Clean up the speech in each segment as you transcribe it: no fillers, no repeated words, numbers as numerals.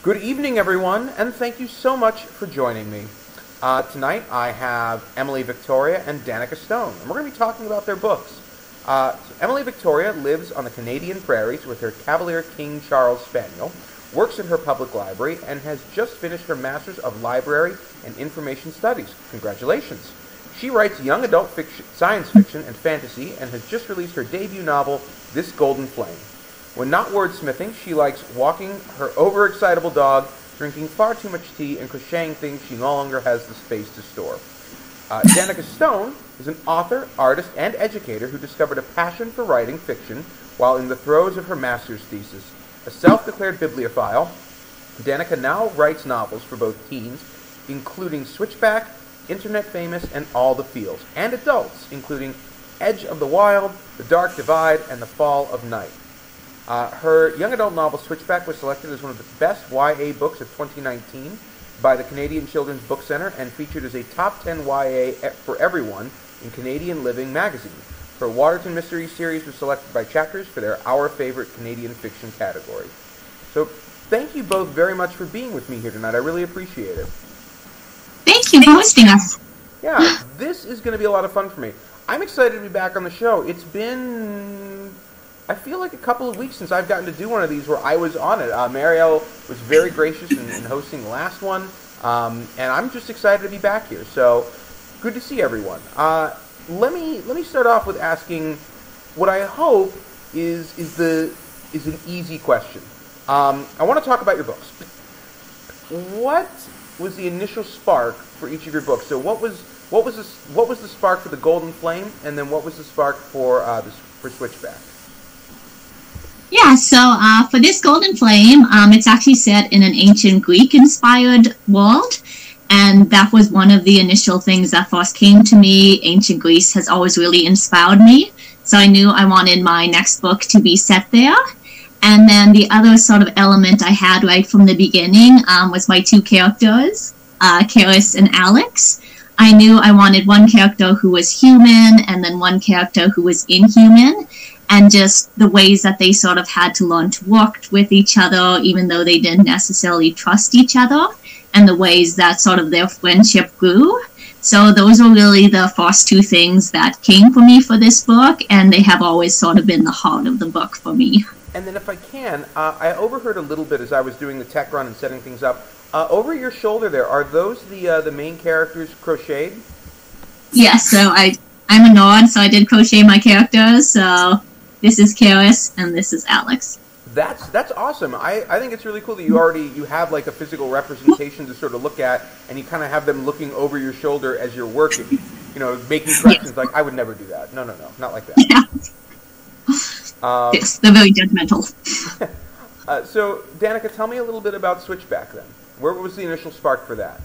Good evening, everyone, and thank you so much for joining me. Tonight I have Emily Victoria and Danika Stone, and we're going to be talking about their books. Emily Victoria lives on the Canadian prairies with her Cavalier King Charles Spaniel, works at her public library, and has just finished her Master's of Library and Information Studies. Congratulations! She writes young adult fiction, science fiction and fantasy, and has just released her debut novel, This Golden Flame. When not wordsmithing, she likes walking her overexcitable dog, drinking far too much tea, and crocheting things she no longer has the space to store. Danika Stone is an author, artist, and educator who discovered a passion for writing fiction while in the throes of her master's thesis. A self-declared bibliophile, Danika now writes novels for both teens, including Switchback, Internet Famous, and All the Fields, and adults, including Edge of the Wild, The Dark Divide, and The Fall of Night. Her young adult novel Switchback was selected as one of the best YA books of 2019 by the Canadian Children's Book Centre and featured as a top 10 YA for everyone in Canadian Living magazine. Her Waterton Mystery series was selected by Chapters for their Our Favorite Canadian Fiction category. So thank you both very much for being with me here tonight. I really appreciate it. Thank you for hosting us. Yeah, this is going to be a lot of fun for me. I'm excited to be back on the show. It's been, I feel like, a couple of weeks since I've gotten to do one of these where I was on it. Marielle was very gracious in hosting the last one, and I'm just excited to be back here. So, good to see everyone. Let me start off with asking what I hope is an easy question. I want to talk about your books. What was the initial spark for each of your books? So, what was the spark for The Golden Flame, and then what was the spark for Switchback? Yeah, so for this Golden Flame, it's actually set in an ancient Greek-inspired world, and that was one of the initial things that first came to me. Ancient Greece has always really inspired me, so I knew I wanted my next book to be set there. And then the other sort of element I had right from the beginning was my two characters, Karis and Alex. I knew I wanted one character who was human and then one character who was inhuman, and just the ways that they sort of had to learn to work with each other, even though they didn't necessarily trust each other, and the ways that sort of their friendship grew. So those were really the first two things that came for me for this book, and they have always sort of been the heart of the book for me. And then if I can, I overheard a little bit as I was doing the tech run and setting things up. Over your shoulder there, are those the main characters crocheted? Yes, so I'm a nerd, so I did crochet my characters, so this is Karis and this is Alex. That's awesome. I think it's really cool that you have like a physical representation to sort of look at, and you kind of have them looking over your shoulder as you're working, making corrections. Yes. Like, I would never do that. No, not like that. Yeah. Yes, they're very judgmental. So, Danika, tell me a little bit about Switchback then. Where was the initial spark for that?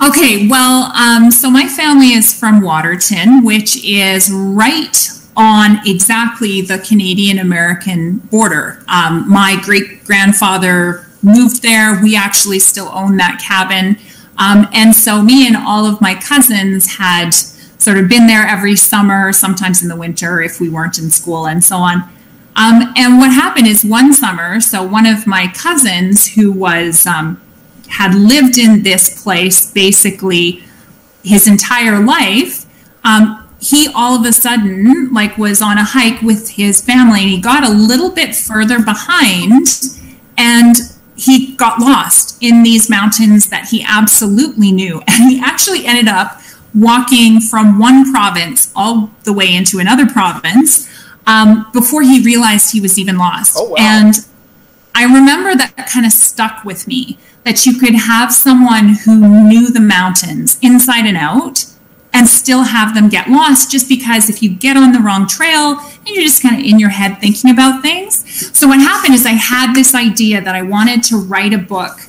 Okay, well, so my family is from Waterton, which is right on exactly the Canadian-American border. My great-grandfather moved there. We actually still own that cabin. And so me and all of my cousins had sort of been there every summer, sometimes in the winter if we weren't in school and so on. And what happened is one summer, so one of my cousins who was had lived in this place basically his entire life, he all of a sudden was on a hike with his family, and he got a little bit further behind and he got lost in these mountains that he absolutely knew. And he actually ended up walking from one province all the way into another province before he realized he was even lost. Oh, wow. And I remember that kind of stuck with me, that you could have someone who knew the mountains inside and out and still have them get lost, just because if you get on the wrong trail and you're just kind of in your head thinking about things. So what happened is I had this idea that I wanted to write a book,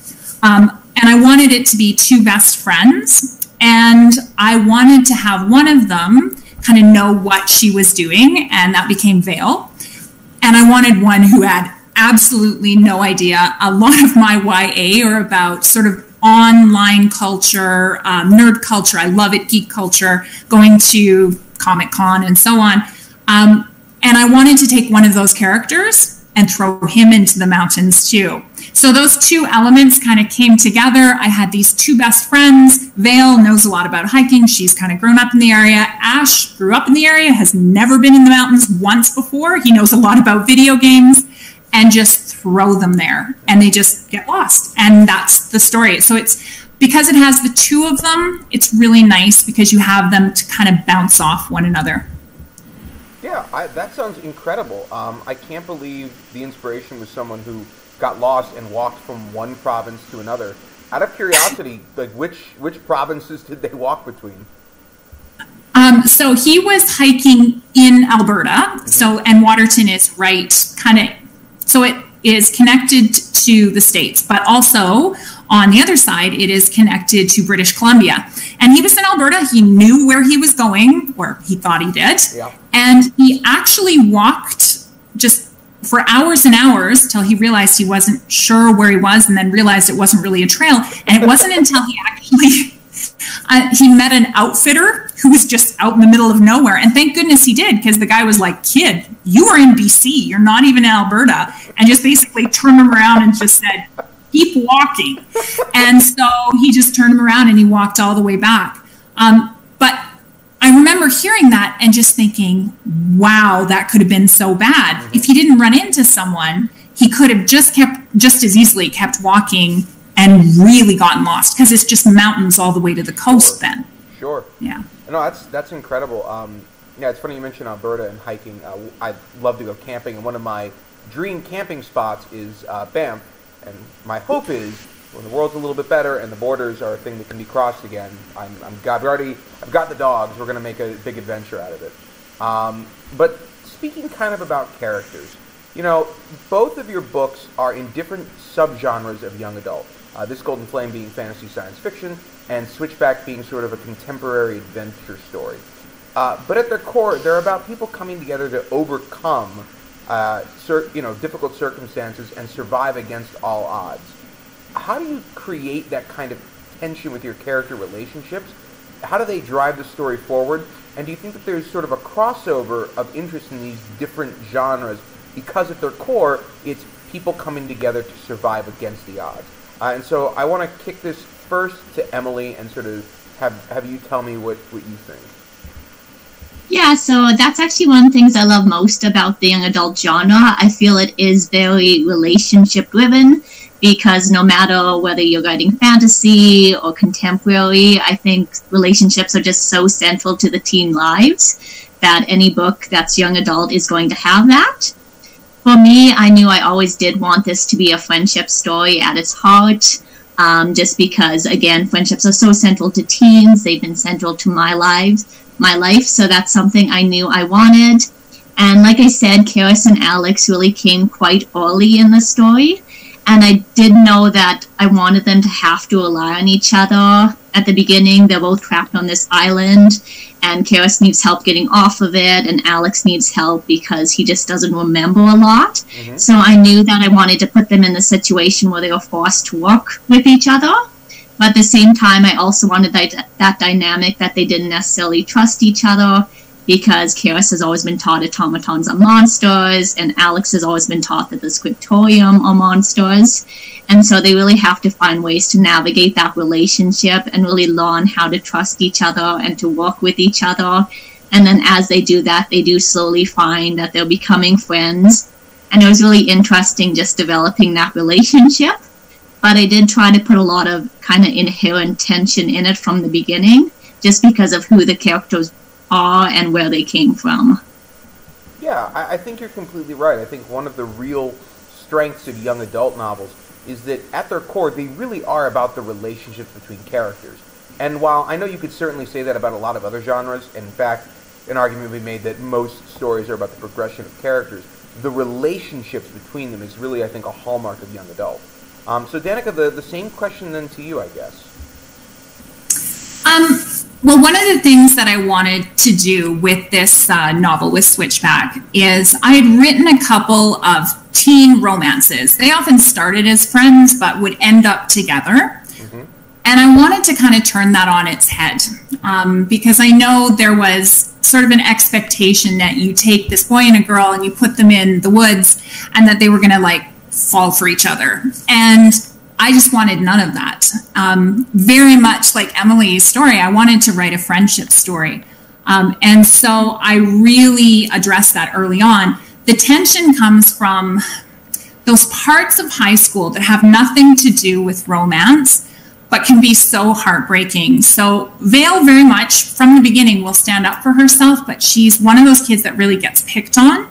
and I wanted it to be two best friends, and I wanted to have one of them kind of know what she was doing, and that became Vale. And I wanted one who had absolutely no idea. A lot of my YA are about sort of online culture, nerd culture. I love it, geek culture, going to Comic-Con and so on. And I wanted to take one of those characters and throw him into the mountains too. So those two elements kind of came together. I had these two best friends. Vale knows a lot about hiking. She's kind of grown up in the area. Ash grew up in the area, has never been in the mountains once before. He knows a lot about video games, and just throw them there and they just get lost. And that's the story. So it's because it has the two of them, it's really nice because you have them to kind of bounce off one another. Yeah, that sounds incredible. I can't believe the inspiration was someone who got lost and walked from one province to another. Out of curiosity, like which provinces did they walk between? So he was hiking in Alberta. Mm-hmm. So, and Waterton is right kind of, so it is connected to the States, but also on the other side, it is connected to British Columbia. And he was in Alberta. He knew where he was going, or he thought he did. Yeah. And he actually walked just for hours and hours till he realized he wasn't sure where he was, and then realized it wasn't really a trail. And it wasn't until he actually he met an outfitter who was just out in the middle of nowhere. And thank goodness he did, because the guy was like, "Kid, you are in BC. You're not even in Alberta." And just basically turned him around and just said, "Keep walking." And so he just turned him around and he walked all the way back. But I remember hearing that and just thinking, wow, that could have been so bad. Mm-hmm. If he didn't run into someone, he could have just as easily kept walking and really gotten lost, because it's just mountains all the way to the coast. Then. Sure. Yeah. No, that's incredible. Yeah, it's funny you mentioned Alberta and hiking. I love to go camping, and one of my dream camping spots is Banff. And my hope is, when the world's a little bit better and the borders are a thing that can be crossed again, I've got the dogs. We're going to make a big adventure out of it. But speaking kind of about characters, you know, both of your books are in different subgenres of young adult. This Golden Flame being fantasy science fiction, and Switchback being sort of a contemporary adventure story. But at their core, they're about people coming together to overcome difficult circumstances and survive against all odds. How do you create that kind of tension with your character relationships? How do they drive the story forward? And do you think that there's sort of a crossover of interest in these different genres because at their core, it's people coming together to survive against the odds? And so I want to kick this first to Emily and sort of have you tell me what you think. Yeah, so that's actually one of the things I love most about the young adult genre. I feel it is very relationship driven, because no matter whether you're writing fantasy or contemporary, I think relationships are just so central to the teen lives that any book that's young adult is going to have that. For me, I knew I always did want this to be a friendship story at its heart, just because, again, friendships are so central to teens. They've been central to my life, so that's something I knew I wanted. And like I said, Karis and Alex really came quite early in the story, and I did know that I wanted them to have to rely on each other. At the beginning, they're both trapped on this island, and Karis needs help getting off of it, and Alex needs help because he just doesn't remember a lot. Mm-hmm. So I knew that I wanted to put them in the situation where they were forced to work with each other. But at the same time, I also wanted that dynamic that they didn't necessarily trust each other, because Karis has always been taught automatons are monsters, and Alex has always been taught that the scriptorium are monsters. And so they really have to find ways to navigate that relationship and really learn how to trust each other and to work with each other. And then as they do that, they do slowly find that they're becoming friends. And it was really interesting just developing that relationship. But I did try to put a lot of kind of inherent tension in it from the beginning, just because of who the characters are and where they came from. Yeah, I think you're completely right. I think one of the real strengths of young adult novels is that at their core, they really are about the relationships between characters. And while I know you could certainly say that about a lot of other genres, and in fact, an argument would be made that most stories are about the progression of characters, the relationships between them is really, I think, a hallmark of young adult. So Danika, the same question then to you, I guess. Well, one of the things that I wanted to do with this novel with Switchback is I had written a couple of teen romances. They often started as friends, but would end up together. Mm-hmm. And I wanted to kind of turn that on its head, because I know there was sort of an expectation that you take this boy and a girl and you put them in the woods and that they were going to like fall for each other. And I just wanted none of that. Very much like Emily's story, I wanted to write a friendship story. And so I really addressed that early on. The tension comes from those parts of high school that have nothing to do with romance, but can be so heartbreaking. So Vale very much from the beginning will stand up for herself, but she's one of those kids that really gets picked on.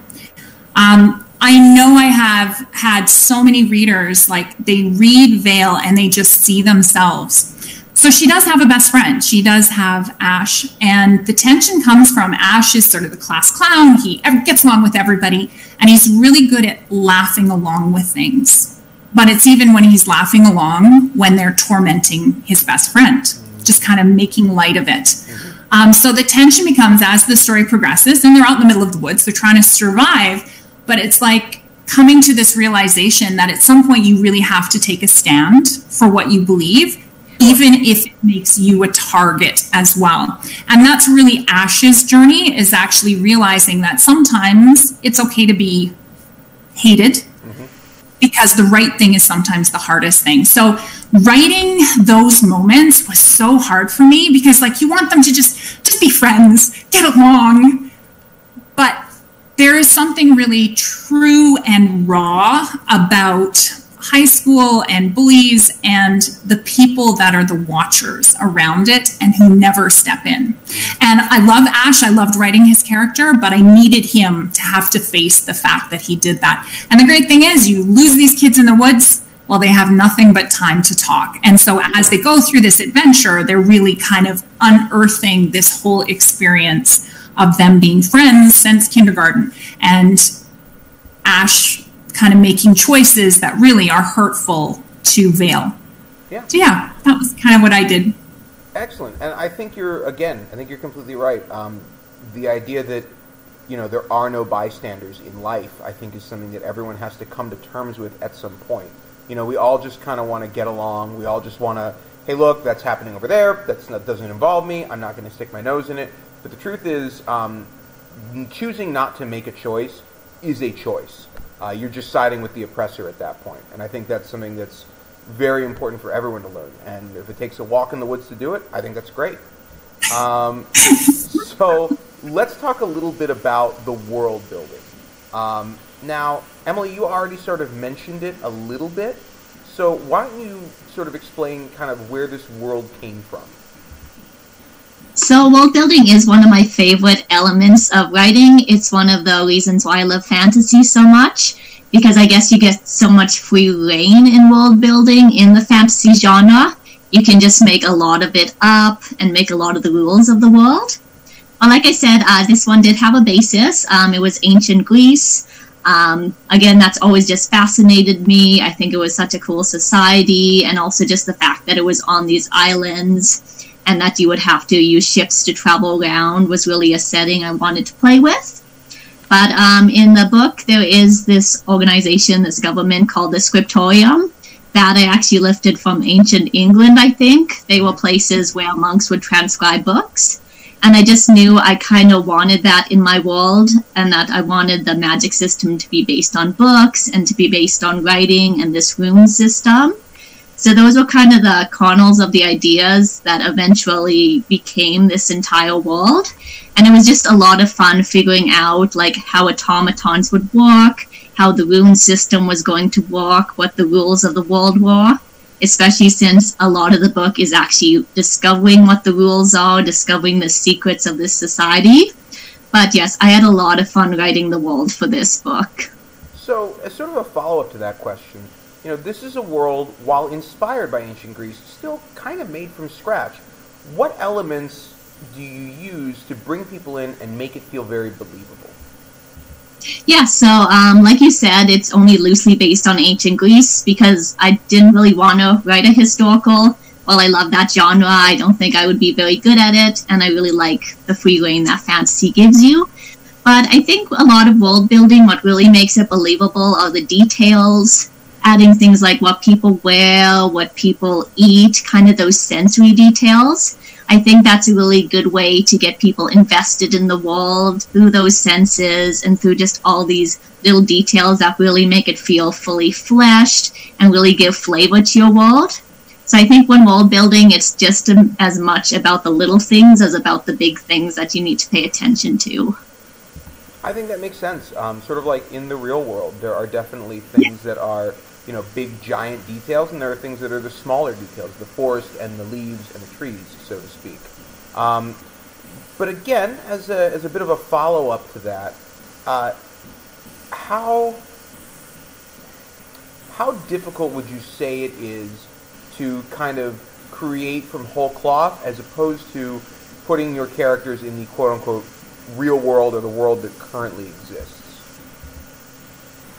I know I have had so many readers, like they read Vale and they just see themselves. So she does have a best friend. She does have Ash, and the tension comes from Ash is sort of the class clown. He gets along with everybody, and he's really good at laughing along with things. But it's even when he's laughing along when they're tormenting his best friend, just kind of making light of it. So the tension becomes as the story progresses, and they're out in the middle of the woods, they're trying to survive, but it's like coming to this realization that at some point you really have to take a stand for what you believe, even if it makes you a target as well. And that's really Ash's journey, is actually realizing that sometimes it's okay to be hated, because the right thing is sometimes the hardest thing. So writing those moments was so hard for me, because like you want them to just be friends, get along. But there is something really true and raw about high school and bullies and the people that are the watchers around it and who never step in. And I love Ash. I loved writing his character, but I needed him to have to face the fact that he did that. And the great thing is you lose these kids in the woods, well, they have nothing but time to talk. And so as they go through this adventure, they're really kind of unearthing this whole experience of them being friends since kindergarten, and Ash kind of making choices that really are hurtful to Vale. Yeah. So yeah, that was kind of what I did. Excellent. And I think you're completely right. The idea that, there are no bystanders in life, I think is something that everyone has to come to terms with at some point. We all just kind of want to get along. We all just want to, hey, look, that's happening over there. That doesn't involve me. I'm not going to stick my nose in it. But the truth is, choosing not to make a choice is a choice. You're just siding with the oppressor at that point. And I think that's something that's very important for everyone to learn. And if it takes a walk in the woods to do it, I think that's great. So let's talk a little bit about the world building. Now, Emily, you already sort of mentioned it a little bit. So why don't you sort of explain kind of where this world came from? So world building is one of my favorite elements of writing. It's one of the reasons why I love fantasy so much, because I guess you get so much free reign in world building in the fantasy genre. You can just make a lot of it up and make a lot of the rules of the world. Well, like I said, this one did have a basis. It was ancient Greece. Again, that's always just fascinated me. I think it was such a cool society, and also just the fact that it was on these islands and that you would have to use ships to travel around was really a setting I wanted to play with. But in the book, there is this organization, this government called the Scriptorium, that I actually lifted from ancient England, I think. They were places where monks would transcribe books. And I just knew I kind of wanted that in my world, and that I wanted the magic system to be based on books and to be based on writing and this rune system. So those were kind of the kernels of the ideas that eventually became this entire world. And it was just a lot of fun figuring out like how automatons would work, how the rune system was going to work, what the rules of the world were, especially since a lot of the book is actually discovering what the rules are, discovering the secrets of this society. But yes, I had a lot of fun writing the world for this book. So, as sort of a follow-up to that question, this is a world, while inspired by ancient Greece, still kind of made from scratch. What elements do you use to bring people in and make it feel very believable? Yeah, so like you said, it's only loosely based on ancient Greece because I didn't really want to write a historical. While I love that genre, I don't think I would be very good at it, and I really like the free reign that fantasy gives you. But I think a lot of world building, what really makes it believable are the details, adding things like what people wear, what people eat, kind of those sensory details. I think that's a really good way to get people invested in the world through those senses and through just all these little details that really make it feel fully fleshed and really give flavor to your world. So I think when world building, it's just as much about the little things as about the big things that you need to pay attention to. I think that makes sense. Sort of like in the real world, there are definitely things that are, big giant details, and there are things that are the smaller details, the forest and the leaves and the trees, so to speak. But again, as a bit of a follow-up to that, how difficult would you say it is to kind of create from whole cloth as opposed to putting your characters in the quote-unquote real world or the world that currently exists?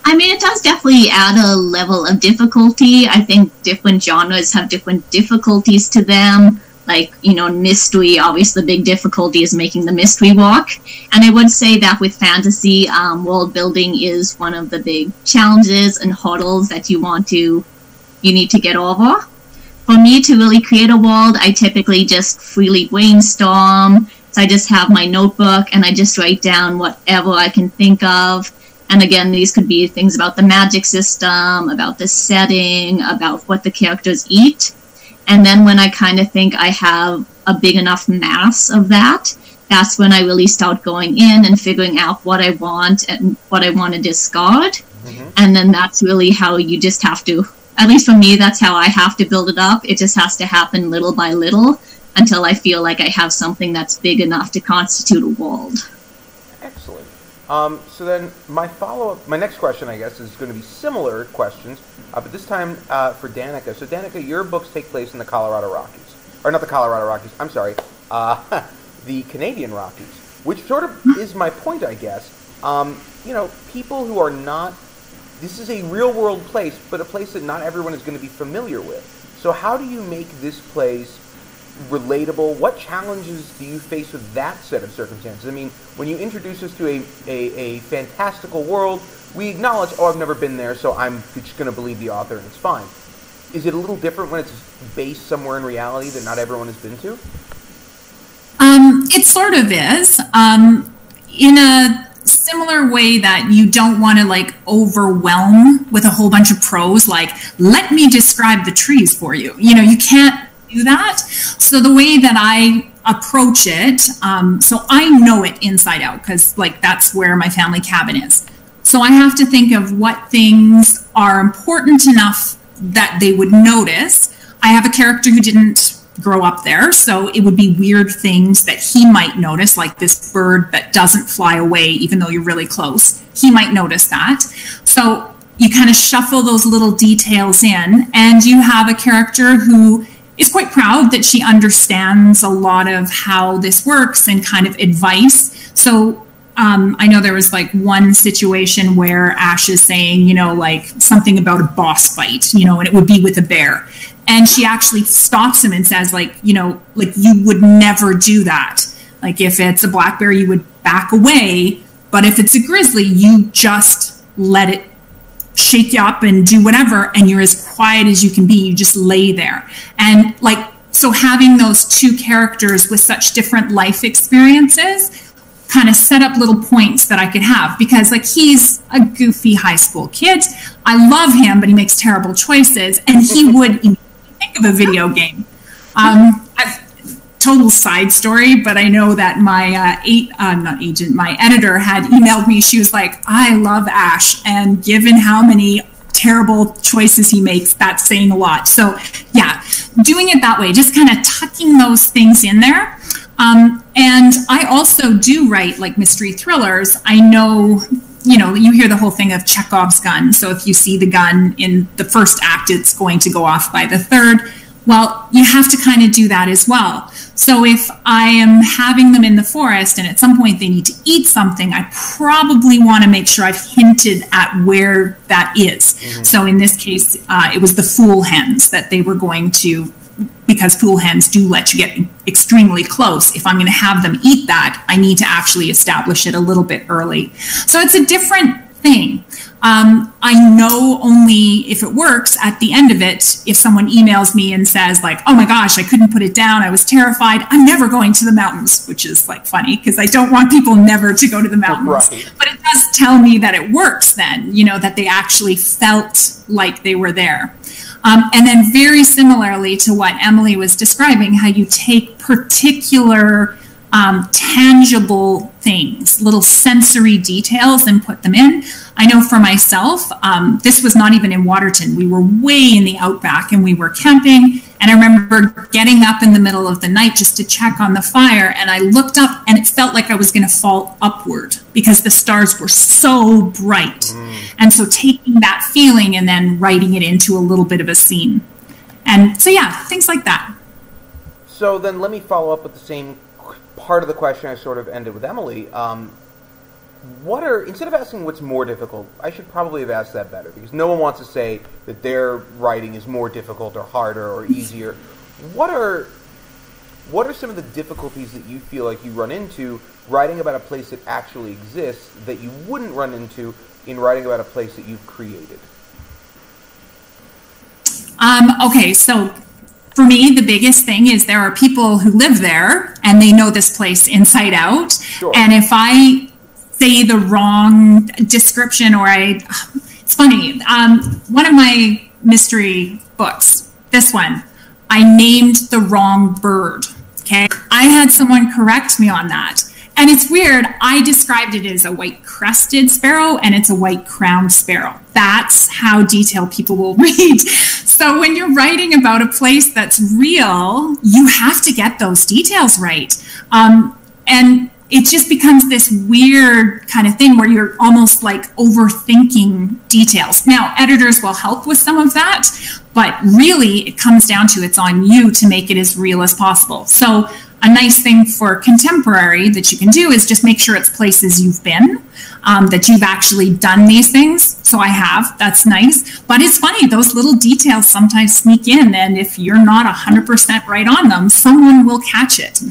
I mean, it does definitely add a level of difficulty. I think different genres have different difficulties to them. Like, mystery, obviously the big difficulty is making the mystery work. And I would say that with fantasy, world building is one of the big challenges and hurdles that you need to get over. For me to really create a world, I typically just freely brainstorm. So I just have my notebook and I just write down whatever I can think of. And again, these could be things about the magic system, about the setting, about what the characters eat. And then when I kind of think I have a big enough mass of that, that's when I really start going in and figuring out what I want and what I want to discard. Mm-hmm. And then that's really how you just have to, at least for me, that's how I have to build it up. It just has to happen little by little until I feel like I have something that's big enough to constitute a world. Excellent. So then my next question, I guess, is going to be similar questions, but this time for Danika. So Danika, your books take place in the Colorado Rockies. Or not the Colorado Rockies, I'm sorry, the Canadian Rockies, which sort of is my point, I guess. People who are not, this is a real world place, but a place that not everyone is going to be familiar with. So how do you make this place relatable? What challenges do you face with that set of circumstances? I mean, when you introduce us to a fantastical world, we acknowledge, I've never been there, so I'm just going to believe the author and it's fine. Is it a little different when it's based somewhere in reality that not everyone has been to? It sort of is. In a similar way that you don't want to overwhelm with a whole bunch of prose, let me describe the trees for you. You can't do that. So the way that I approach it, so I know it inside out because that's where my family cabin is. So I have to think of what things are important enough that they would notice. I have a character who didn't grow up there, so it would be weird things that he might notice, like this bird that doesn't fly away even though you're really close. He might notice that. So you kind of shuffle those little details in, and you have a character who is quite proud that she understands a lot of how this works and kind of advice. So I know there was one situation where Ash is saying, something about a boss fight, and it would be with a bear. And she actually stops him and says, you would never do that. If it's a black bear, you would back away. But if it's a grizzly, you just let it shake you up and do whatever, and you're as quiet as you can be. You just lay there. And so having those two characters with such different life experiences kind of set up little points that I could have, because he's a goofy high school kid. I love him, but he makes terrible choices, and he would think of a video game. Total side story, but I know that my my editor had emailed me. She was like, I love Ash, and given how many terrible choices he makes, that's saying a lot. So yeah, doing it that way, just kind of tucking those things in there. And I also do write mystery thrillers. I know, you hear the whole thing of Chekhov's gun. So if you see the gun in the first act, it's going to go off by the third. Well, you have to kind of do that as well. So if I am having them in the forest and at some point they need to eat something, I probably want to make sure I've hinted at where that is. Mm-hmm. So in this case, it was the fool hens that they were going to, because fool hens do let you get extremely close. If I'm going to have them eat that, I need to actually establish it a little bit early. So it's a different thing. I know only if it works at the end of it, if someone emails me and says like, oh my gosh, I couldn't put it down, I was terrified, I'm never going to the mountains, which is like funny because I don't want people never to go to the mountains. Right. But it does tell me that it works then, you know, that they actually felt like they were there. And then very similarly to what Emily was describing, how you take particular tangible things, little sensory details, and put them in. I know for myself, this was not even in Waterton. We were way in the outback and we were camping. And I remember getting up in the middle of the night just to check on the fire. And I looked up and it felt like I was going to fall upward because the stars were so bright. And so taking that feeling and then writing it into a little bit of a scene. And so, yeah, things like that. So then let me follow up with the same part of the question I sort of ended with Emily. Instead of asking what's more difficult, I should probably have asked that better, because no one wants to say that their writing is more difficult or harder or easier. What are some of the difficulties that you feel like you run into writing about a place that actually exists that you wouldn't run into in writing about a place that you've created? Okay, so for me, the biggest thing is there are people who live there and they know this place inside out. Sure. And if I say the wrong description it's funny. One of my mystery books, this one, I named the wrong bird. Okay. I had someone correct me on that. And it's weird. I described it as a white crested sparrow and it's a white crowned sparrow. That's how detailed people will read. So when you're writing about a place that's real, you have to get those details right. And it just becomes this weird kind of thing where you're almost like overthinking details. Now, editors will help with some of that, but really it comes down to it's on you to make it as real as possible. So a nice thing for contemporary that you can do is just make sure it's places you've been, that you've actually done these things. So I have, that's nice. But it's funny, those little details sometimes sneak in, and if you're not 100% right on them, someone will catch it.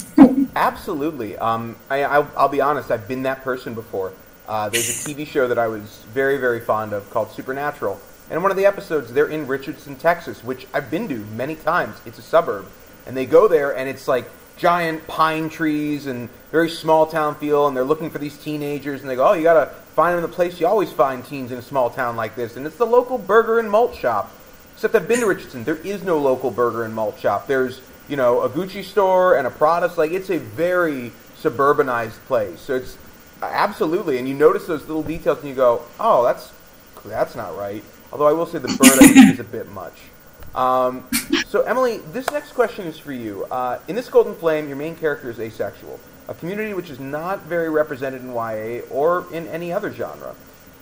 Absolutely. I'll be honest, I've been that person before. There's a TV show that I was very, very fond of called Supernatural. And in one of the episodes, they're in Richardson, Texas, which I've been to many times. It's a suburb. And they go there, and it's like giant pine trees and very small town feel, and they're looking for these teenagers, and they go, oh, you got to find them in the place you always find teens in a small town like this. And it's the local burger and malt shop. Except I've been to Richardson. There is no local burger and malt shop. There's, you know, a Gucci store and a Prada. Like, it's a very suburbanized place. So it's absolutely, and you notice those little details and you go, oh, that's not right. Although I will say the bird I think is a bit much. So Emily, this next question is for you. In this Golden Flame, your main character is asexual, a community which is not very represented in YA or in any other genre.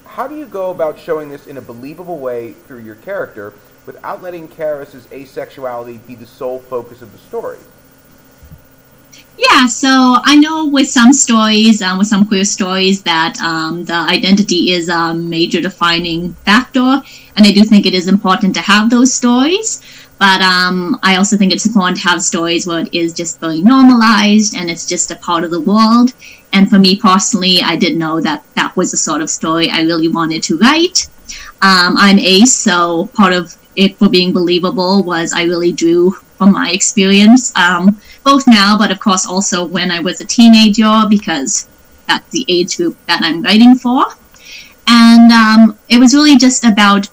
How do you go about showing this in a believable way through your character without letting Karis's asexuality be the sole focus of the story? Yeah, so I know with some stories, with some queer stories, that the identity is a major defining factor, and I do think it is important to have those stories. But I also think it's important to have stories where it is just very normalized and it's just a part of the world. And for me personally, I did know that that was the sort of story I really wanted to write. I'm ace, so part of it for being believable was I really drew from my experience, both now, but of course also when I was a teenager, because that's the age group that I'm writing for. And it was really just about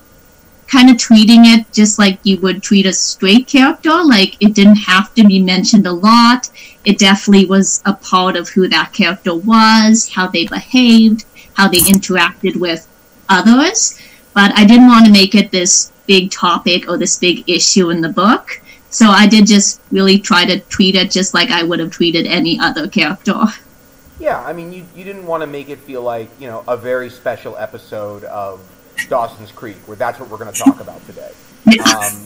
kind of treating it just like you would treat a straight character. Like, it didn't have to be mentioned a lot. It definitely was a part of who that character was, how they behaved, how they interacted with others. But I didn't want to make it this big topic or this big issue in the book. So I did just really try to treat it just like I would have treated any other character. Yeah, I mean, you didn't want to make it feel like, you know, a very special episode of Dawson's Creek, where that's what we're going to talk about today.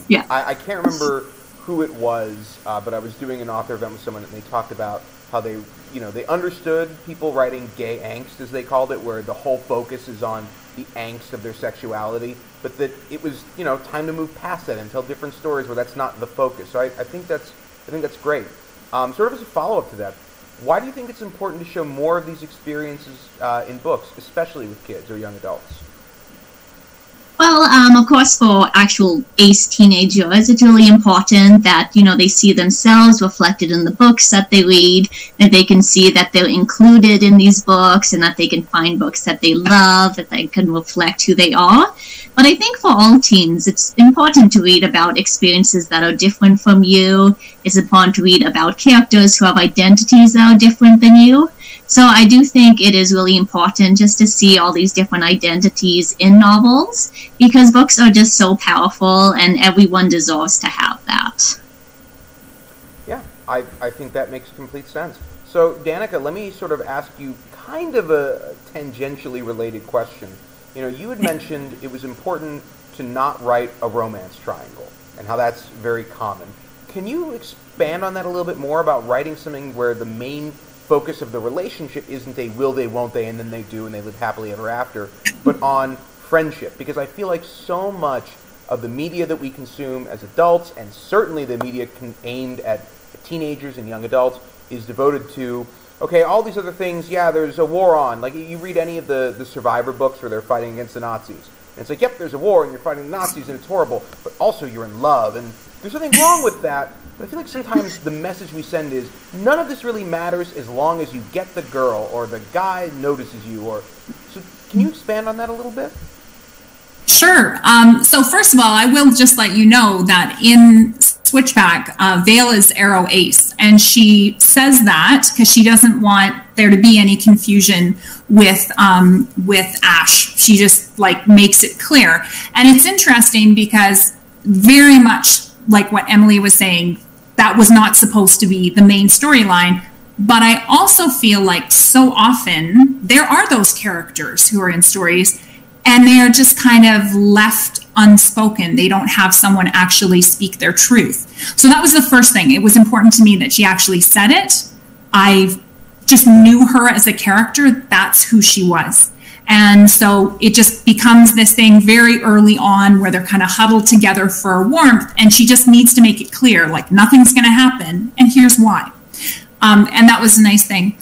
Yeah. I can't remember who it was, but I was doing an author event with someone, and they talked about how they, you know, they understood people writing gay angst, as they called it, where the whole focus is on the angst of their sexuality, but that it was, you know, time to move past that and tell different stories where that's not the focus. So I think that's great. Sort of as a follow-up to that, Why do you think it's important to show more of these experiences in books, especially with kids or young adults? Well, of course, for actual ace teenagers, it's really important that, they see themselves reflected in the books that they read, that they can see that they're included in these books, and that they can find books that they love, that they can reflect who they are. But I think for all teens, it's important to read about experiences that are different from you. It's important to read about characters who have identities that are different than you. So I do think it is really important just to see all these different identities in novels, because books are just so powerful and everyone deserves to have that. Yeah, I think that makes complete sense. So, Danika, let me sort of ask you kind of a tangentially related question. You had mentioned it was important to not write a romance triangle, and how that's very common. Can you expand on that a little bit more about writing something where the main focus of the relationship isn't they will, they won't, they, and then they do, and they live happily ever after, but on friendship? Because I feel like so much of the media that we consume as adults, and certainly the media aimed at teenagers and young adults, is devoted to, okay, all these other things, yeah, there's a war on. Like, you read any of the survivor books where they're fighting against the Nazis, and it's like, yep, there's a war, and you're fighting the Nazis, and it's horrible, but also you're in love, and there's nothing wrong with that. But I feel like sometimes the message we send is, none of this really matters as long as you get the girl, or the guy notices you, or... So can you expand on that a little bit? Sure. So first of all, I will just let you know that in Switchback, Vale is Arrow Ace, and she says that because she doesn't want there to be any confusion with Ash. She just makes it clear. And it's interesting because very much like what Emily was saying, that was not supposed to be the main storyline. But I also feel like so often there are those characters who are in stories and they are just kind of left unspoken. They don't have someone actually speak their truth. So that was the first thing. It was important to me that she actually said it. I just knew her as a character. That's who she was. And so it just becomes this thing very early on where they're kind of huddled together for warmth, and she just needs to make it clear, nothing's going to happen, and here's why. And that was a nice thing.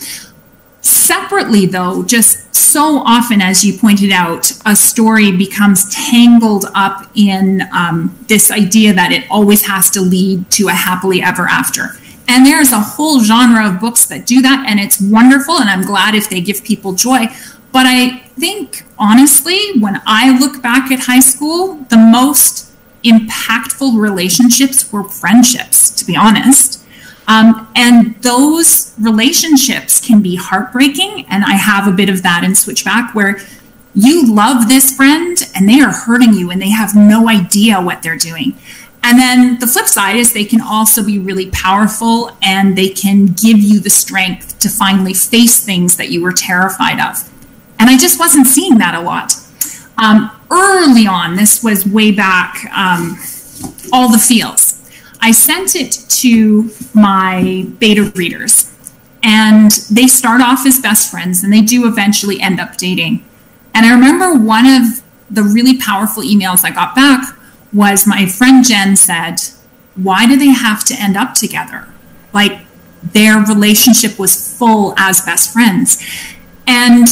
Separately, though, just so often, as you pointed out, a story becomes tangled up in this idea that it always has to lead to a happily ever after. And there's a whole genre of books that do that, and it's wonderful, and I'm glad if they give people joy. But I think, honestly, when I look back at high school, the most impactful relationships were friendships, to be honest. And those relationships can be heartbreaking. And I have a bit of that in Switchback, where you love this friend and they are hurting you and they have no idea what they're doing. And then the flip side is they can also be really powerful and they can give you the strength to finally face things that you were terrified of. And I just wasn't seeing that a lot. Early on, this was way back, All the Feels. I sent it to my beta readers, and they start off as best friends, and they do eventually end up dating. And I remember one of the really powerful emails I got back was my friend Jen said, why do they have to end up together? Their relationship was full as best friends. And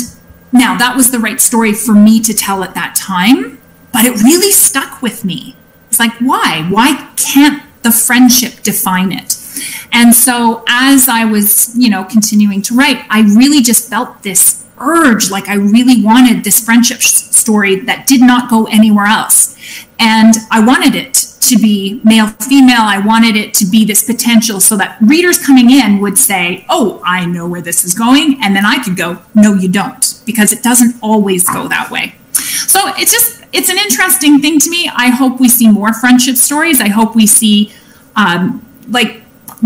now that was the right story for me to tell at that time, but it really stuck with me. It's why? Why can't the friendship define it? And so as I was, continuing to write, I really just felt this urge, I really wanted this friendship story that did not go anywhere else. And I wanted it to be male-female. I wanted it to be this potential so that readers coming in would say, oh, I know where this is going. And then I could go, no, you don't, because it doesn't always go that way. So it's an interesting thing to me. I hope we see more friendship stories. I hope we see the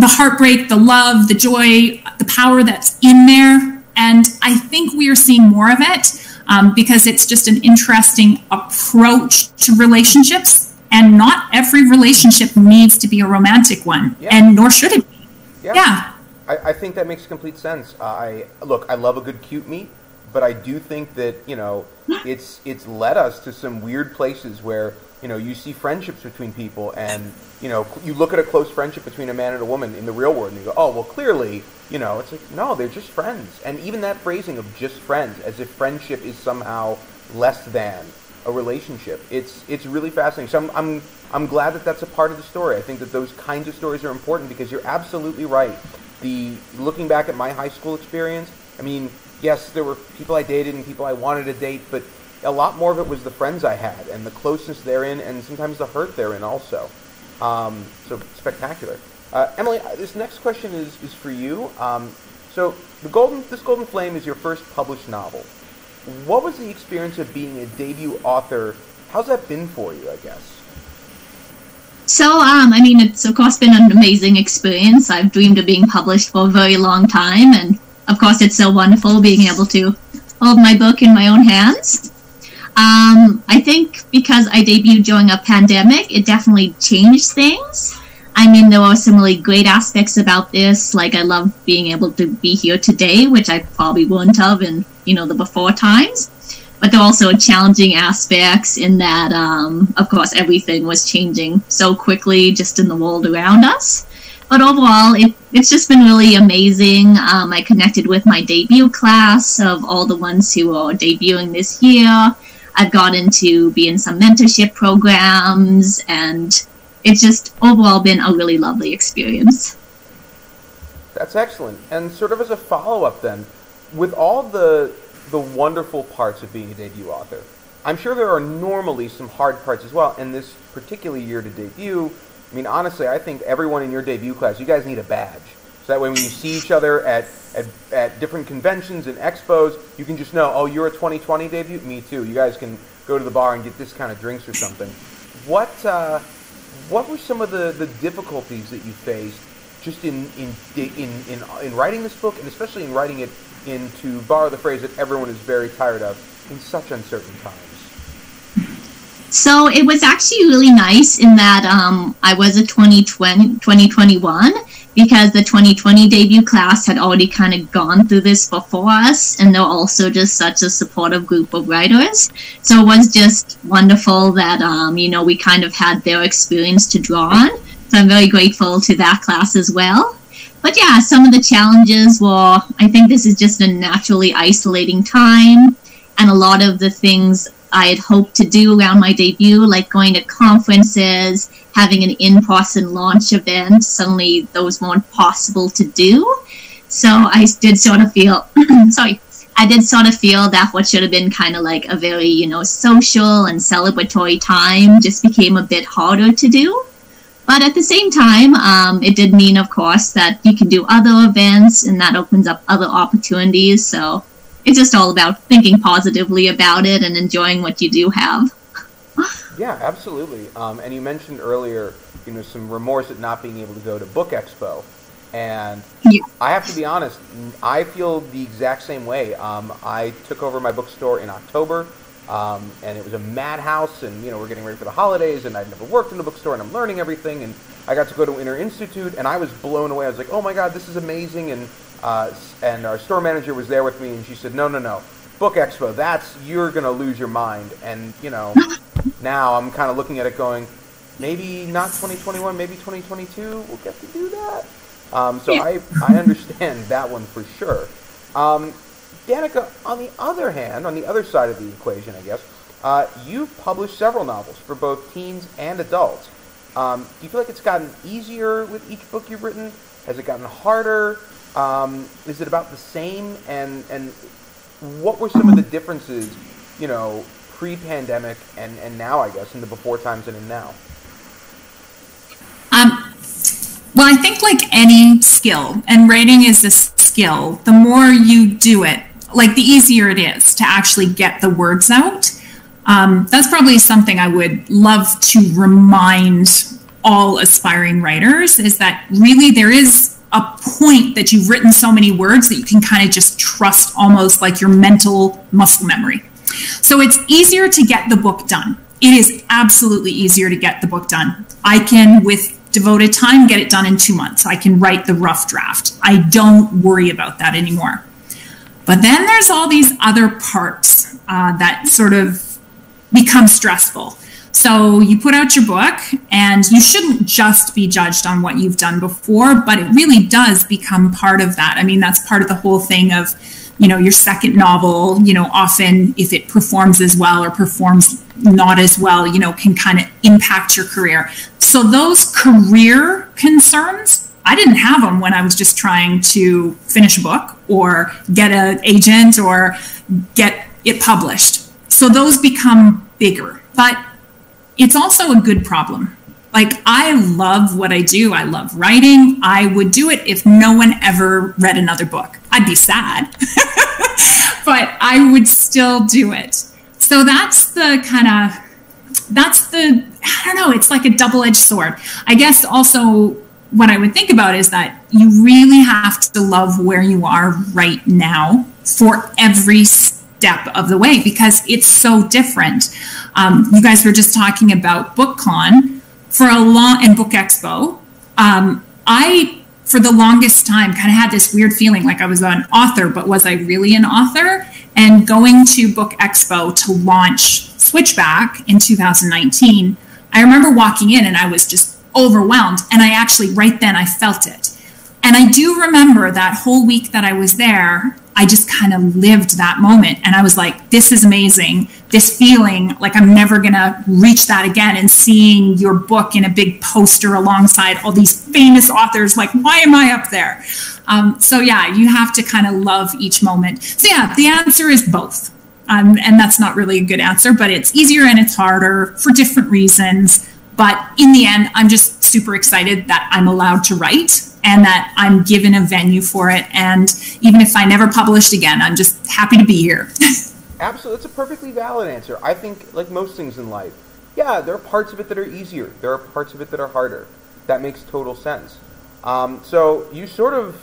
heartbreak, the love, the joy, the power that's in there. And I think we are seeing more of it because it's just an interesting approach to relationships. And not every relationship needs to be a romantic one, and nor should it be. Yeah. I think that makes complete sense. I love a good cute meet, but I do think that, it's led us to some weird places where you see friendships between people, and you look at a close friendship between a man and a woman in the real world, and you go, oh, well, clearly, it's like, no, they're just friends. And even that phrasing of just friends, as if friendship is somehow less than a relationship, it's really fascinating. So I'm glad that that's a part of the story. I think that those kinds of stories are important, because you're absolutely right. Looking back at my high school experience, I mean, yes, there were people I dated and people I wanted to date, but a lot more of it was the friends I had and the closeness therein, and sometimes the hurt therein also. So spectacular. Emily, this next question is for you. So this Golden Flame is your first published novel. What was the experience of being a debut author? How's that been for you, I guess? So, I mean, it's of course been an amazing experience. I've dreamed of being published for a very long time, and of course it's so wonderful being able to hold my book in my own hands. I think because I debuted during a pandemic, it definitely changed things. I mean, there were some really great aspects about this, like I love being able to be here today, which I probably wouldn't have in, the before times. But there are also challenging aspects in that, of course, everything was changing so quickly just in the world around us. But overall, it's just been really amazing. I connected with my debut class of all the ones who are debuting this year. I've gotten to be in some mentorship programs, and it's just overall been a really lovely experience. That's excellent. And sort of as a follow-up then, with all the wonderful parts of being a debut author, I'm sure there are normally some hard parts as well. And this particular year to debut, I mean, honestly, I think everyone in your debut class, you guys need a badge. So that way when you see each other at different conventions and expos, you can just know, oh, you're a 2020 debut? Me too. You guys can go to the bar and get this kind of drinks or something. What were some of the difficulties that you faced just in writing this book, and especially in writing it in, to borrow the phrase that everyone is very tired of, in such uncertain times? So it was actually really nice in that I was a 2021, because the 2020 debut class had already kind of gone through this before us, and they're also just such a supportive group of writers. So it was just wonderful that, we kind of had their experience to draw on. So I'm very grateful to that class as well. But yeah, some of the challenges were, I think this is just a naturally isolating time, and a lot of the things I had hoped to do around my debut, like going to conferences, having an in-person launch event, suddenly those weren't possible to do. So I did sort of feel, that what should have been kind of like a very, social and celebratory time just became a bit harder to do. But at the same time, it did mean, of course, that you can do other events, and that opens up other opportunities. So it's just all about thinking positively about it and enjoying what you do have. Yeah, absolutely. And you mentioned earlier, some remorse at not being able to go to Book Expo. And yeah. I have to be honest, I feel the exact same way. I took over my bookstore in October, and it was a madhouse, and, we're getting ready for the holidays, and I'd never worked in a bookstore, and I'm learning everything, and I got to go to Winter Institute, and I was blown away. I was like, oh my God, this is amazing, and our store manager was there with me, and she said, no, Book Expo, you're going to lose your mind. And, now I'm kind of looking at it going, maybe not 2021, maybe 2022, we'll get to do that. So yeah. I understand that one for sure. Danika, on the other hand, on the other side of the equation, I guess, you've published several novels for both teens and adults. Do you feel like it's gotten easier with each book you've written? Has it gotten harder? Is it about the same? And what were some of the differences, pre-pandemic and now, I guess, in the before times and in now? Well, I think like any skill, and writing is a skill, the more you do it, like the easier it is to actually get the words out. That's probably something I would love to remind all aspiring writers, is that really there is a point that you've written so many words that you can kind of just trust almost like your mental muscle memory. So it's easier to get the book done. It is absolutely easier to get the book done. I can, with devoted time, get it done in 2 months. I can write the rough draft. I don't worry about that anymore. But then there's all these other parts that sort of become stressful. So you put out your book, and you shouldn't just be judged on what you've done before, but it really does become part of that. I mean, that's part of the whole thing of, your second novel, often if it performs as well or performs not as well, can kind of impact your career. So those career concerns, I didn't have them when I was just trying to finish a book or get an agent or get it published. So those become bigger, but it's also a good problem. Like, I love what I do. I love writing. I would do it if no one ever read another book. I'd be sad, but I would still do it. So I don't know, it's like a double-edged sword. I guess also what I would think about is that you really have to love where you are right now for every step of the way, because it's so different. You guys were just talking about BookCon and Book Expo. I, for the longest time, kind of had this weird feeling like I was an author, but was I really an author? And going to Book Expo to launch Switchback in 2019, I remember walking in and I was just overwhelmed. And I actually, right then, I felt it. And I do remember that whole week that I was there, I just kind of lived that moment. And I was like, this is amazing. This feeling like I'm never going to reach that again. And seeing your book in a big poster alongside all these famous authors, like, why am I up there? So yeah, you have to kind of love each moment. So yeah, the answer is both. And that's not really a good answer, but it's easier and it's harder for different reasons. But in the end, I'm just super excited that I'm allowed to write and that I'm given a venue for it. And even if I never published again, I'm just happy to be here. Absolutely. That's a perfectly valid answer. I think, like most things in life, yeah, there are parts of it that are easier. There are parts of it that are harder. That makes total sense. So you sort of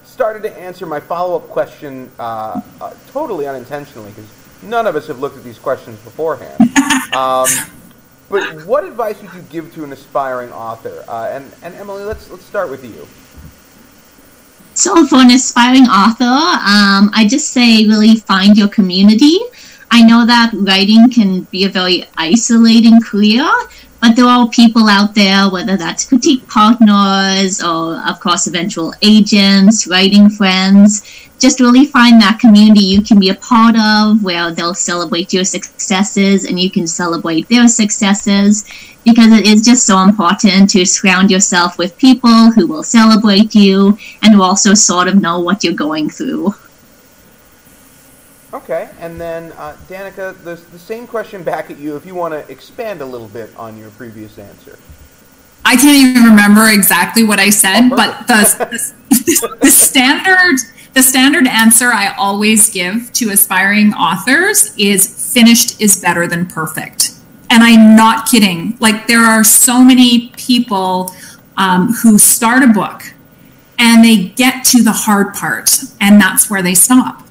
started to answer my follow-up question totally unintentionally, because none of us have looked at these questions beforehand. But what advice would you give to an aspiring author? And Emily, let's start with you. So for an aspiring author, I just say really find your community. I know that writing can be a very isolating career, but there are people out there, whether that's critique partners or, of course, eventual agents, writing friends. Just really find that community you can be a part of, where they'll celebrate your successes and you can celebrate their successes, because it is just so important to surround yourself with people who will celebrate you and who also sort of know what you're going through. Okay, and then Danika, the same question back at you if you want to expand a little bit on your previous answer. I can't even remember exactly what I said, but the standard answer I always give to aspiring authors is finished is better than perfect. And I'm not kidding. Like, there are so many people who start a book and they get to the hard part and that's where they stop.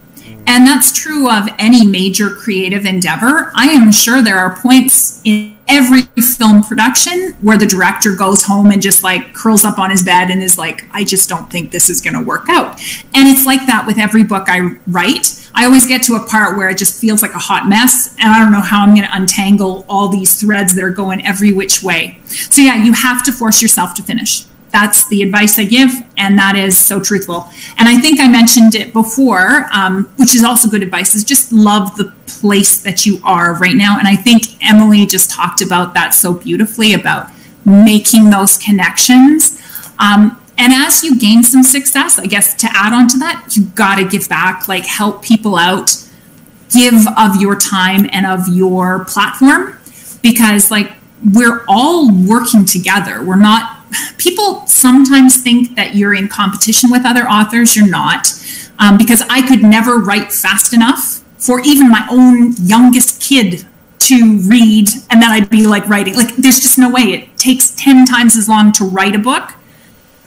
And that's true of any major creative endeavor. I am sure there are points in every film production where the director goes home and just like curls up on his bed and is like, I just don't think this is going to work out. And it's like that with every book I write. I always get to a part where it just feels like a hot mess and I don't know how I'm going to untangle all these threads that are going every which way. So yeah, you have to force yourself to finish. That's the advice I give, and that is so truthful. And I think I mentioned it before, which is also good advice, is just love the place that you are right now. And I think Emily just talked about that so beautifully, about making those connections. And as you gain some success, I guess to add on to that, you got to give back, like help people out, give of your time and of your platform, because like we're all working together. We're not, people sometimes think that you're in competition with other authors. You're not, because I could never write fast enough for even my own youngest kid to read, and then I'd be like writing. Like, there's just no way. It takes 10 times as long to write a book.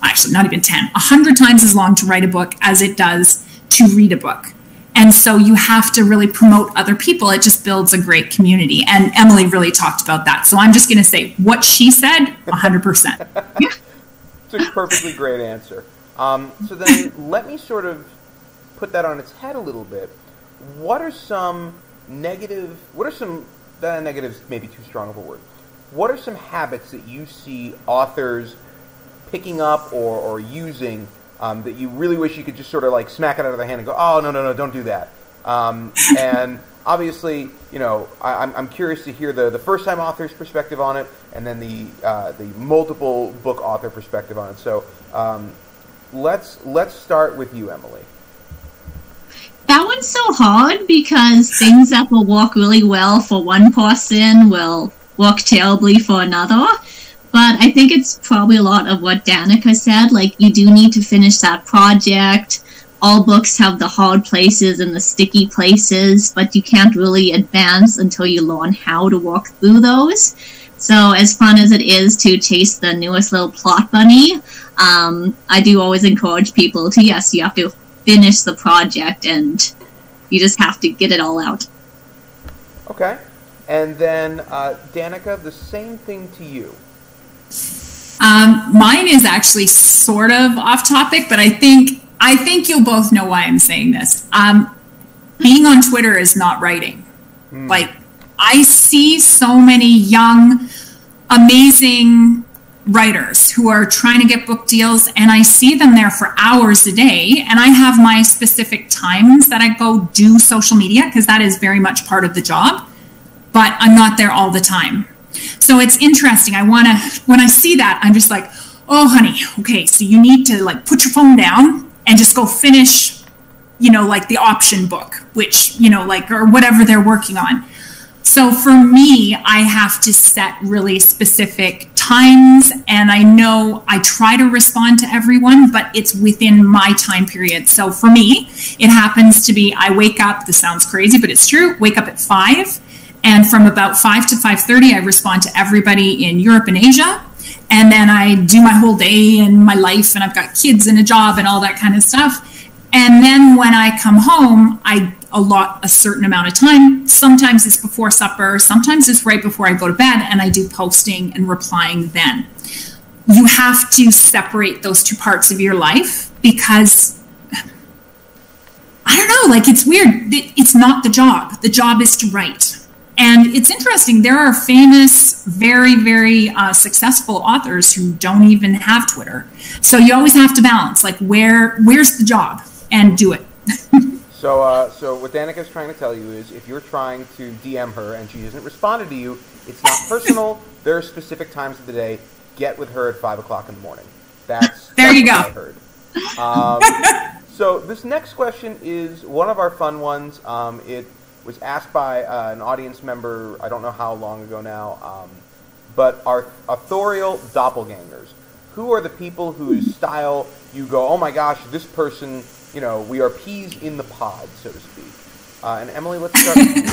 Actually, not even 10, 100 times as long to write a book as it does to read a book. And so you have to really promote other people. It just builds a great community. And Emily really talked about that. So I'm just going to say what she said, 100%. It's a perfectly great answer. So then let me sort of put that on its head a little bit. What are some negative's maybe too strong of a word. What are some habits that you see authors picking up or using that you really wish you could just sort of like smack it out of the hand and go, oh, no, don't do that. And obviously, you know, I'm curious to hear the first-time author's perspective on it, and then the multiple book author perspective on it. So let's start with you, Emily. That one's so hard because things that will work really well for one person will work terribly for another. But I think it's probably a lot of what Danika said. Like, you do need to finish that project. All books have the hard places and the sticky places, but you can't really advance until you learn how to walk through those. So as fun as it is to chase the newest little plot bunny, I do always encourage people to, yes, you have to finish the project and you just have to get it all out. Okay. And then, Danika, the same thing to you. Mine is actually sort of off topic, but I think you'll both know why I'm saying this. Being on Twitter is not writing. Like, I see so many young, amazing writers who are trying to get book deals, and I see them there for hours a day, and I have my specific times that I go do social media because that is very much part of the job, but I'm not there all the time. So it's interesting. When I see that, I'm just like, oh, honey, okay, so you need to like put your phone down and just go finish, you know, like the option book, which, you know, like, or whatever they're working on. So for me, I have to set really specific times, and I know I try to respond to everyone, but it's within my time period. So for me, it happens to be, I wake up, this sounds crazy, but it's true, wake up at 5, and from about 5 to 5:30, I respond to everybody in Europe and Asia, and then I do my whole day and my life, and I've got kids and a job and all that kind of stuff. And then when I come home, I allot a certain amount of time. Sometimes it's before supper, sometimes it's right before I go to bed, and I do posting and replying then. You have to separate those two parts of your life because, I don't know, like, it's weird. It's not the job. The job is to write. And it's interesting. There are famous, very, very successful authors who don't even have Twitter. So you always have to balance, like, where's the job, and do it. So what Danika's trying to tell you is, if you're trying to DM her and she hasn't responded to you, it's not personal. There are specific times of the day. Get with her at 5 o'clock in the morning. That's you go. What I heard. So this next question is one of our fun ones. It was asked by an audience member, I don't know how long ago now, but are authorial doppelgangers. Who are the people whose style you go, oh my gosh, this person, you know, we are peas in the pod, so to speak. And Emily, let's start with you.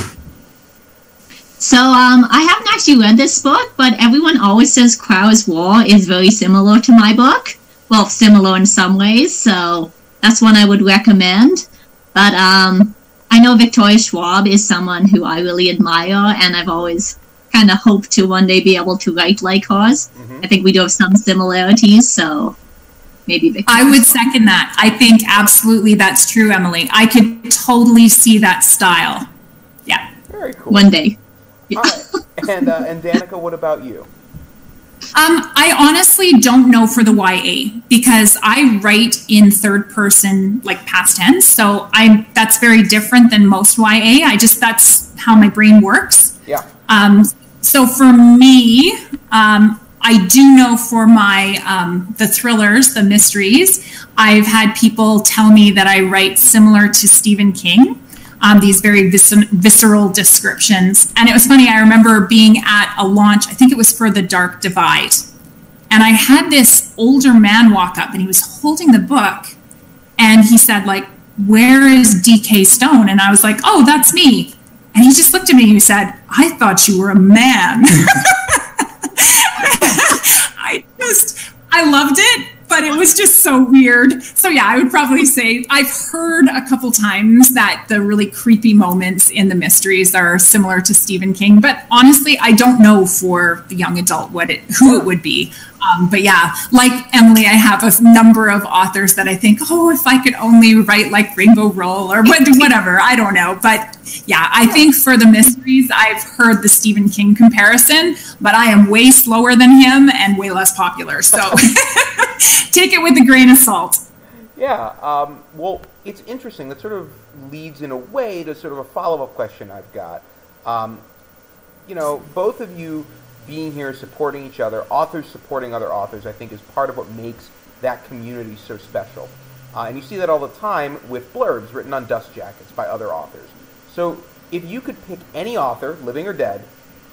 So I haven't actually read this book, but everyone always says Crow's War is very similar to my book. Well, similar in some ways, so that's one I would recommend. But I know Victoria Schwab is someone who I really admire, and I've always kind of hoped to one day be able to write like hers. I think we do have some similarities, so maybe Victoria I would second that. I think absolutely that's true, Emily. I could totally see that style. Yeah. Very cool. One day. Yeah. All right. And Danika, what about you? I honestly don't know for the YA because I write in third person, like past tense. So that's very different than most YA. That's how my brain works. Yeah. So for me, I do know for my the thrillers, the mysteries, I've had people tell me that I write similar to Stephen King. These very visceral descriptions. And it was funny, I remember being at a launch, I think it was for The Dark Divide. And I had this older man walk up and he was holding the book and he said, like, where is D.K. Stone? And I was like, oh, that's me. And he just looked at me and he said, I thought you were a man. I loved it. but it was just so weird. So yeah, I would probably say I've heard a couple times that the really creepy moments in the mysteries are similar to Stephen King, but honestly, I don't know for the young adult who it would be. But yeah, like Emily, I have a number of authors that I think, oh, if I could only write like Rainbow Roll or whatever, I don't know. But yeah, I think for the mysteries, I've heard the Stephen King comparison, but I am way slower than him and way less popular. So take it with a grain of salt. Yeah, well, it's interesting. That sort of leads in a way to sort of a follow-up question I've got. You know, both of you being here, supporting each other, authors supporting other authors, I think is part of what makes that community so special. And you see that all the time with blurbs written on dust jackets by other authors. So if you could pick any author, living or dead,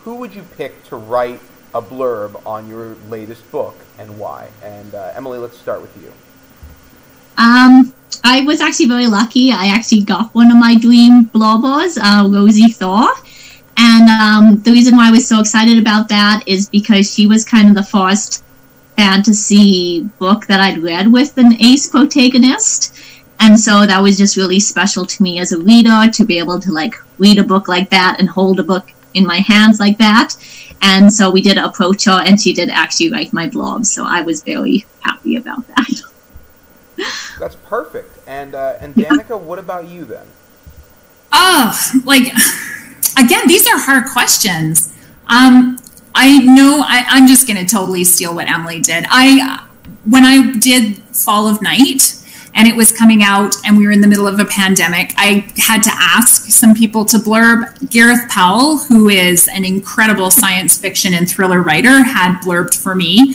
who would you pick to write a blurb on your latest book and why? And Emily, let's start with you. I was actually very lucky. I actually got one of my dream blurbers, Rosie Thor. And the reason why I was so excited about that is because she was kind of the first fantasy book that I'd read with an ace protagonist. And so that was just really special to me as a reader to be able to like read a book like that and hold a book in my hands like that. And so we did approach her and she did actually write my blurb. So I was very happy about that. That's perfect. And Danika, what about you then? Oh, like... Again, these are hard questions. I know I'm just going to totally steal what Emily did. When I did Fall of Night and it was coming out and we were in the middle of a pandemic, I had to ask some people to blurb. Gareth Powell, who is an incredible science fiction and thriller writer, had blurbed for me.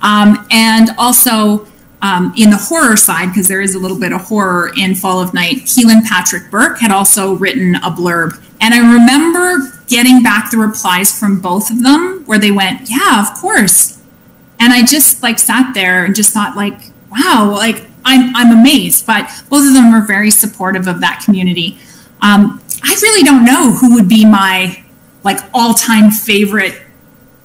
And also in the horror side, because there is a little bit of horror in Fall of Night, Keelan Patrick Burke had also written a blurb. And I remember getting back the replies from both of them where they went, yeah, of course. And I just like sat there and just thought like, wow, like I'm amazed. But both of them were very supportive of that community. I really don't know who would be my like all-time favorite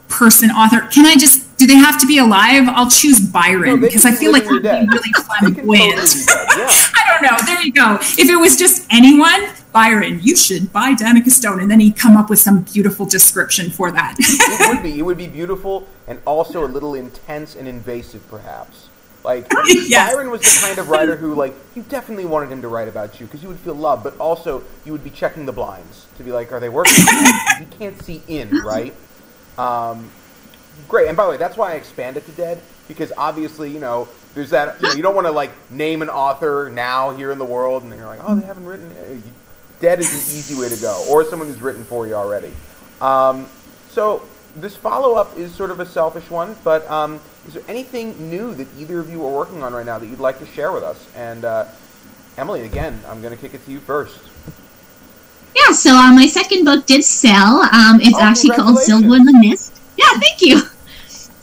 author. Do they have to be alive? I'll choose Byron because I feel like that would be really fun with. I don't know. There you go. If it was just anyone, Byron, you should buy Danika Stone, and then he'd come up with some beautiful description for that. It would be beautiful and also a little intense and invasive, perhaps. Like yes. Byron was the kind of writer who, like, you definitely wanted him to write about you because you would feel love, but also you would be checking the blinds to be like, are they working? You can't see in, right? Great, and by the way, that's why I expanded to Dead, because obviously, you know, there's that, you don't want to, like, name an author now here in the world, and you're like, oh, they haven't written, Dead is an easy way to go, or someone who's written for you already. So, this follow-up is sort of a selfish one, but is there anything new that either of you are working on right now that you'd like to share with us? And, Emily, again, I'm going to kick it to you first. Yeah, so my second book did sell. It's actually called Silver in the Mist. Yeah, thank you.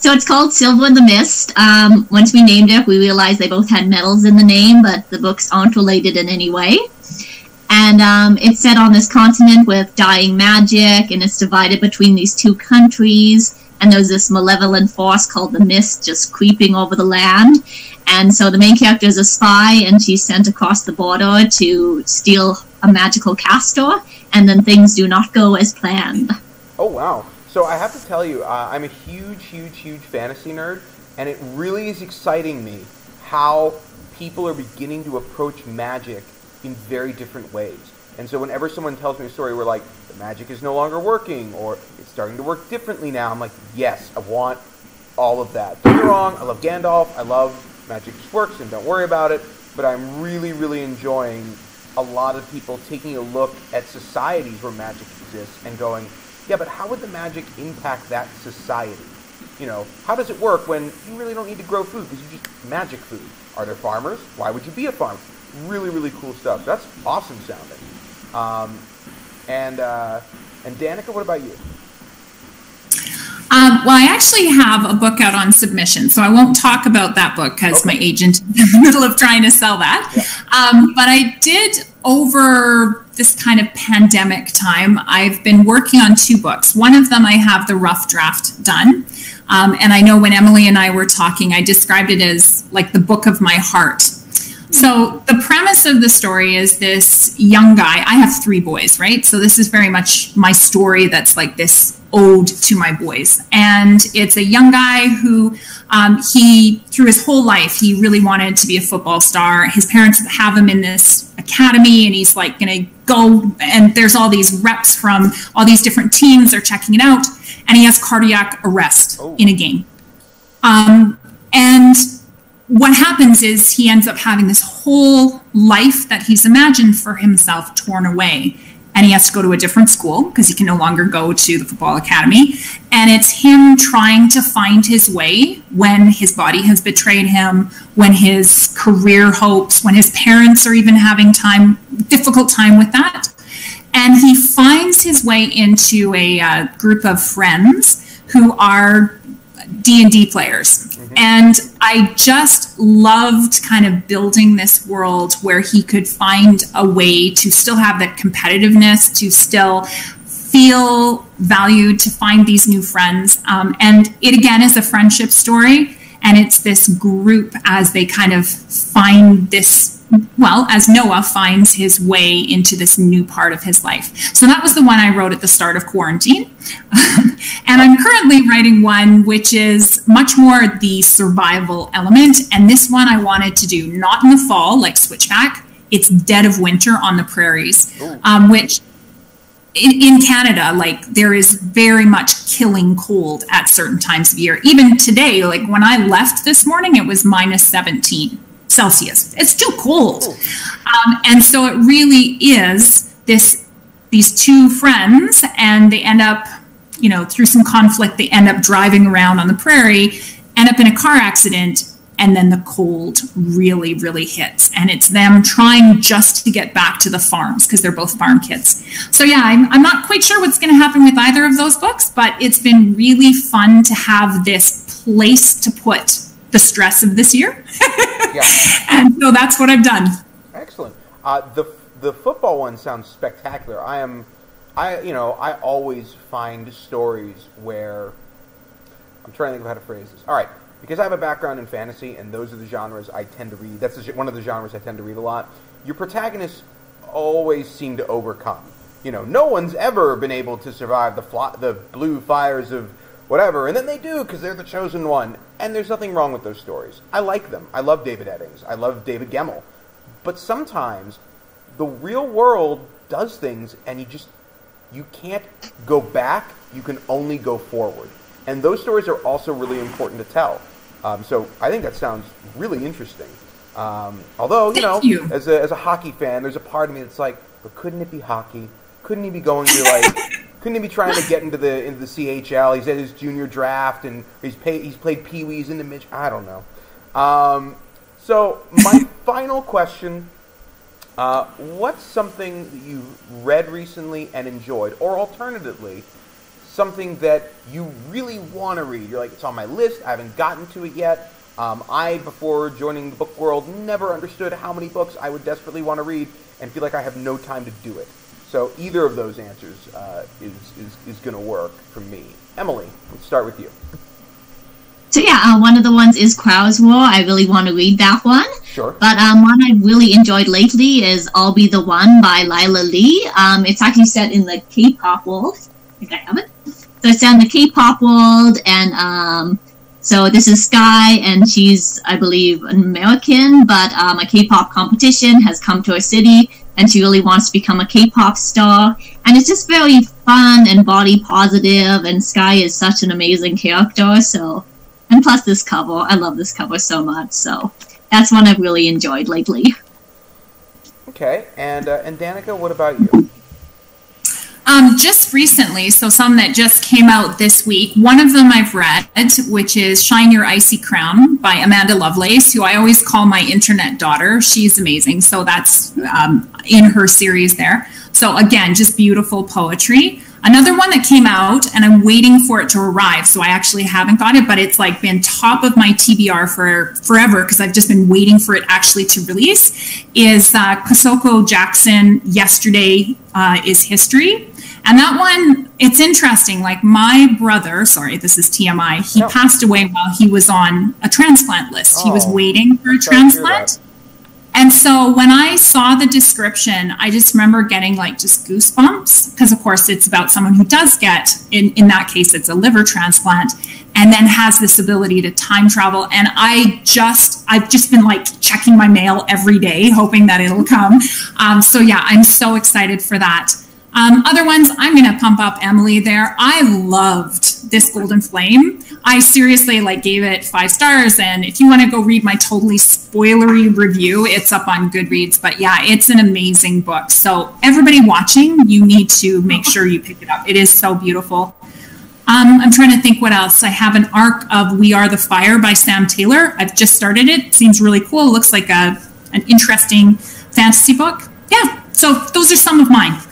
So it's called Silver in the Mist. Once we named it, we realized they both had metals in the name, but the books aren't related in any way. And it's set on this continent with dying magic, and it's divided between these two countries. And there's this malevolent force called the Mist just creeping over the land. And so the main character is a spy, and she's sent across the border to steal a magical castor, and then things do not go as planned. Oh, wow. So I have to tell you, I'm a huge fantasy nerd, and it really is exciting me how people are beginning to approach magic in very different ways. And so whenever someone tells me a story where, like, the magic is no longer working, or it's starting to work differently now, I'm like, yes, I want all of that. Don't get me wrong, I love Gandalf, I love magic just works, and don't worry about it, but I'm really enjoying a lot of people taking a look at societies where magic exists and going, yeah, but how would the magic impact that society? You know, how does it work when you really don't need to grow food because you just magic food? Are there farmers? Why would you be a farmer? Really cool stuff. That's awesome sounding. And Danika, what about you? Well, I actually have a book out on submission, so I won't talk about that book because my agent is in the middle of trying to sell that. Yeah. But I did, over this kind of pandemic time, I've been working on two books. One of them I have the rough draft done. And I know when Emily and I were talking, I described it as like the book of my heart. So the premise of the story is this young guy. I have 3 boys, right? So this is very much my story that's like this ode to my boys. And it's a young guy who he, through his whole life, he really wanted to be a football star. His parents have him in this academy, and he's like going to go, and there's all these reps from all these different teams. They're checking it out, and he has cardiac arrest in a game. And what happens is he ends up having this whole life that he's imagined for himself torn away. And he has to go to a different school because he can no longer go to the football academy. And it's him trying to find his way when his body has betrayed him, when his career hopes, when his parents are even having difficult time with that. And he finds his way into a group of friends who are D&D players. And I just loved kind of building this world where he could find a way to still have that competitiveness, to still feel valued, to find these new friends. And it again is a friendship story. And it's this group as they kind of find this, well, as Noah finds his way into this new part of his life. So that was the one I wrote at the start of quarantine. And I'm currently writing one which is much more the survival element. And this one I wanted to do not in the fall, like Switchback. It's dead of winter on the prairies, which in Canada, like there is very much killing cold at certain times of year. Even today, like when I left this morning, it was -17 Celsius. It's too cold. And so it really is these 2 friends, and they end up, you know, through some conflict, they end up driving around on the prairie, end up in a car accident, and then the cold really, really hits. And it's them trying just to get back to the farms because they're both farm kids. So yeah, I'm not quite sure what's going to happen with either of those books, but it's been really fun to have this place to put the stress of this year. Yeah. And so that's what I've done. Excellent. The football one sounds spectacular. I always find stories where, I'm trying to think of how to phrase this. All right. Because I have a background in fantasy, and those are the genres I tend to read. That's one of the genres I tend to read a lot. Your protagonists always seem to overcome. You know, no one's ever been able to survive the blue fires of whatever, and then they do because they're the chosen one. And there's nothing wrong with those stories. I like them. I love David Eddings. I love David Gemmell. But sometimes the real world does things, and you can't go back. You can only go forward. And those stories are also really important to tell. So I think that sounds really interesting. Although, as a hockey fan, there's a part of me that's like, but couldn't it be hockey? Couldn't he be going to couldn't he be trying to get into the CHL? He's at his junior draft, and he's played Pee-wees into Mitch. I don't know. So my final question: what's something that you read recently and enjoyed, or alternatively, something that you really want to read? You're like, it's on my list, I haven't gotten to it yet. Before joining the book world, never understood how many books I would desperately want to read and feel like I have no time to do it. So either of those answers is going to work for me. Emily, let's start with you. So yeah, one of the ones is Crow's War. I really want to read that one. Sure. But one I really enjoyed lately is I'll Be the One by Lila Lee. It's actually set in the K-pop world. I think I have it. So it's set in the K-pop world, and so this is Sky, and she's, I believe, an American, but a K-pop competition has come to her city, and she really wants to become a K-pop star. And it's just very fun and body positive, and Sky is such an amazing character. So, and plus this cover, I love this cover so much. So that's one I've really enjoyed lately. Okay, and Danika, what about you? Just recently, so some that just came out this week. One of them I've read, which is Shine Your Icy Crown by Amanda Lovelace, who I always call my internet daughter. She's amazing. So that's in her series there. So again, just beautiful poetry. Another one that came out, and I'm waiting for it to arrive, so I actually haven't got it, but it's like been top of my TBR for forever because I've just been waiting for it actually to release, is Kosoko Jackson, Yesterday is History. And that one, it's interesting. Like my brother, sorry, this is TMI, he passed away while he was on a transplant list. He was waiting for a transplant. And so when I saw the description, I just remember getting like just goosebumps, because of course it's about someone who does get, in that case, it's a liver transplant, and then has this ability to time travel. And I've just been like checking my mail every day, hoping that it'll come. So yeah, I'm so excited for that. Other ones, I'm going to pump up Emily there. I loved this Golden Flame. I seriously gave it 5 stars. And if you want to go read my totally spoilery review, it's up on Goodreads. But yeah, it's an amazing book. So everybody watching, you need to make sure you pick it up. It is so beautiful. I'm trying to think what else. I have an arc of We Are the Fire by Sam Taylor. I've just started it. Seems really cool. It looks like an interesting fantasy book. Yeah, so those are some of mine.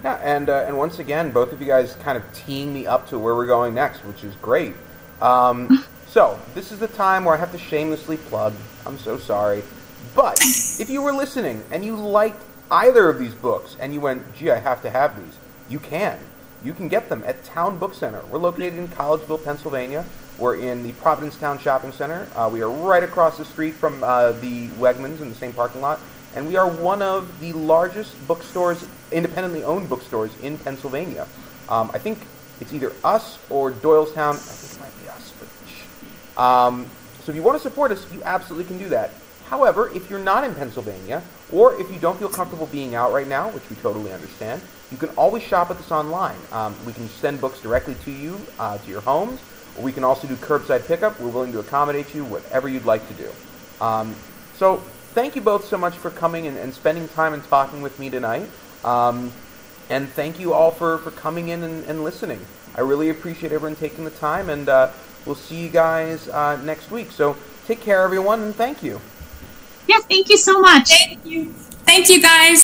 Yeah, and once again, both of you guys kind of teeing me up to where we're going next, which is great. So, this is the time where I have to shamelessly plug. I'm so sorry. But, if you were listening and you liked either of these books and you went, gee, I have to have these, you can. You can get them at Town Book Center. We're located in Collegeville, Pennsylvania. We're in the Providencetown Shopping Center. We are right across the street from the Wegmans in the same parking lot. And we are one of the largest bookstores, independently owned bookstores in Pennsylvania. I think it's either us or Doylestown. I think it might be us. But so if you want to support us, you absolutely can do that. However, if you're not in Pennsylvania, or if you don't feel comfortable being out right now, which we totally understand, you can always shop with us online. We can send books directly to you, to your homes, or we can also do curbside pickup. We're willing to accommodate you, whatever you'd like to do. So thank you both so much for coming and spending time and talking with me tonight. And thank you all for coming in and listening. I really appreciate everyone taking the time, and we'll see you guys next week. So take care, everyone, and thank you. Yeah, thank you so much. Thank you. Thank you, guys.